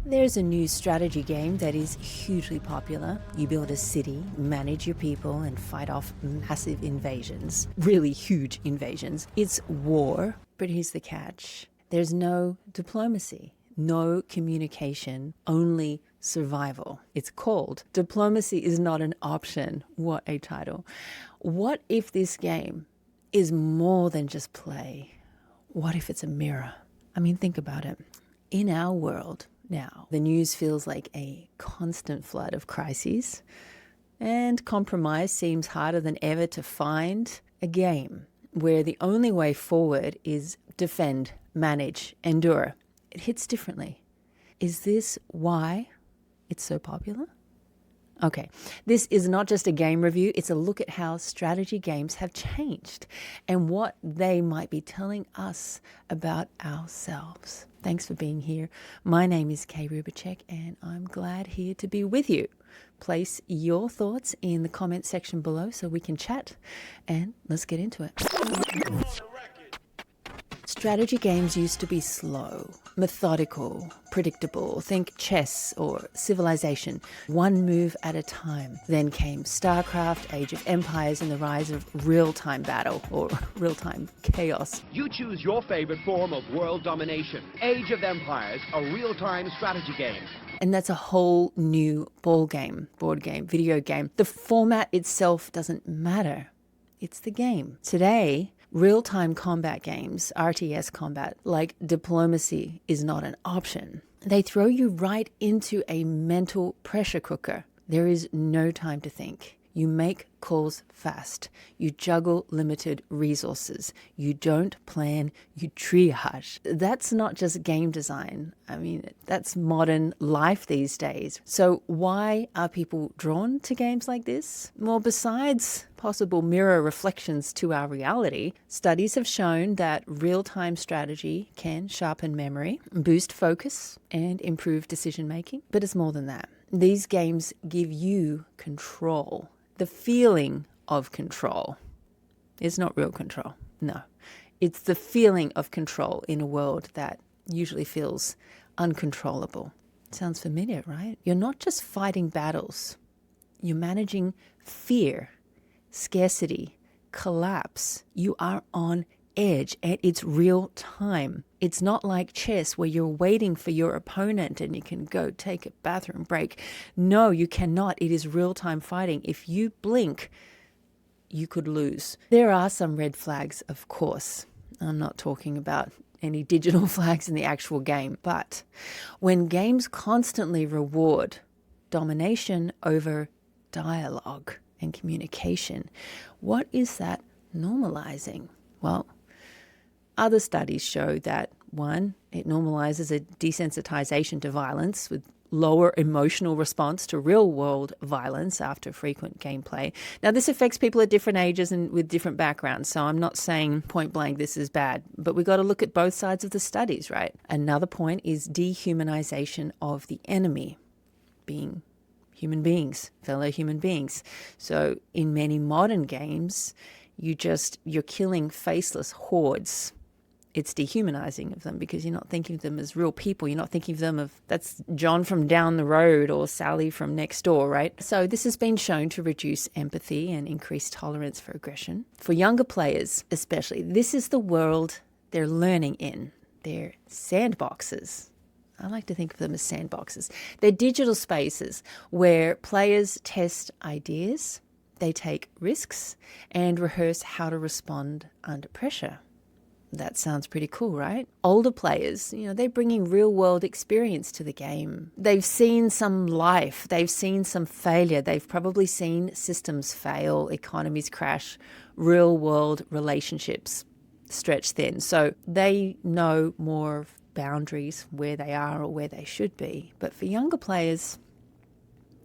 There's a new strategy game that is hugely popular. You build a city, manage your people, and fight off massive invasions. Really huge invasions. It's war, but here's the catch. There's no diplomacy, no communication, only survival. It's called Diplomacy is Not an Option. What a title. What if this game is more than just play? What if it's a mirror? I mean, think about it. In our world now, the news feels like a constant flood of crises, and compromise seems harder than ever to find. A game where the only way forward is defend, manage, endure. It hits differently. Is this why it's so popular? Okay, this is not just a game review, it's a look at how strategy games have changed and what they might be telling us about ourselves. Thanks for being here. My name is Kay Rubacek and I'm glad here to be with you. Place your thoughts in the comment section below so we can chat, and let's get into it. Strategy games used to be slow, methodical, predictable. Think chess or Civilization, one move at a time. Then came StarCraft, Age of Empires, and the rise of real-time battle or real-time chaos. You choose your favorite form of world domination. Age of Empires, a real-time strategy game. And that's a whole new board game, video game. The format itself doesn't matter. It's the game. Today, real-time combat games, RTS combat, like Diplomacy is Not an Option. They throw you right into a mental pressure cooker. There is no time to think. You make calls fast. You juggle limited resources. You don't plan, you triage. That's not just game design. I mean, that's modern life these days. So why are people drawn to games like this? Well, besides possible mirror reflections to our reality, studies have shown that real-time strategy can sharpen memory, boost focus, and improve decision making. But it's more than that. These games give you control. The feeling of control is not real control. No, it's the feeling of control in a world that usually feels uncontrollable. Sounds familiar, right? You're not just fighting battles. You're managing fear, scarcity, collapse. You are on edge and it's real time. It's not like chess where you're waiting for your opponent and you can go take a bathroom break. No, you cannot. It is real time fighting. If you blink, you could lose. There are some red flags, of course. I'm not talking about any digital flags in the actual game, but when games constantly reward domination over dialogue and communication, what is that normalizing? Well, other studies show that, one, it normalizes a desensitization to violence with lower emotional response to real-world violence after frequent gameplay. Now, this affects people at different ages and with different backgrounds, so I'm not saying point blank this is bad, but we've got to look at both sides of the studies, right? Another point is dehumanization of the enemy, being human beings, fellow human beings. So in many modern games, you're killing faceless hordes. It's dehumanizing of them because you're not thinking of them as real people. You're not thinking of them of, that's John from down the road or Sally from next door, right? So this has been shown to reduce empathy and increase tolerance for aggression. For younger players especially, this is the world they're learning in. They're sandboxes. I like to think of them as sandboxes. They're digital spaces where players test ideas, they take risks, and rehearse how to respond under pressure. That sounds pretty cool, right? Older players, they're bringing real-world experience to the game. They've seen some life. They've seen some failure. They've probably seen systems fail, economies crash, real-world relationships stretch thin. So they know more of boundaries, where they are or where they should be. But for younger players,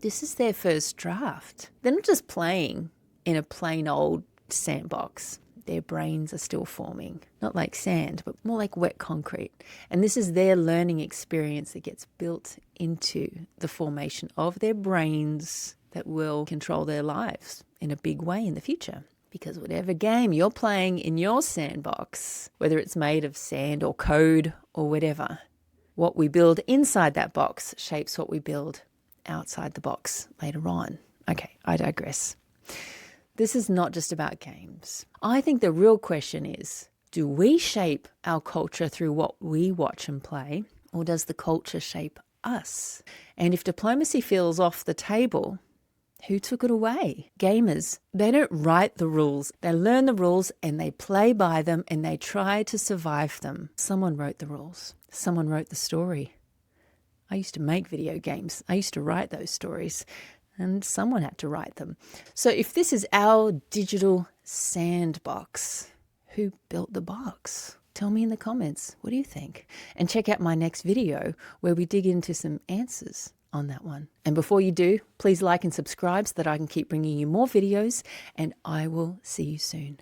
this is their first draft. They're not just playing in a plain old sandbox. Their brains are still forming, not like sand, but more like wet concrete. And this is their learning experience that gets built into the formation of their brains that will control their lives in a big way in the future. Because whatever game you're playing in your sandbox, whether it's made of sand or code or whatever, what we build inside that box shapes what we build outside the box later on. Okay, I digress. This is not just about games. I think the real question is, do we shape our culture through what we watch and play, or does the culture shape us? And if diplomacy feels off the table, who took it away? Gamers, they don't write the rules. They learn the rules and they play by them and they try to survive them. Someone wrote the rules. Someone wrote the story. I used to make video games. I used to write those stories and someone had to write them. So if this is our digital sandbox, who built the box? Tell me in the comments. What do you think? And check out my next video where we dig into some answers on that one. And before you do, please like and subscribe so that I can keep bringing you more videos, and I will see you soon.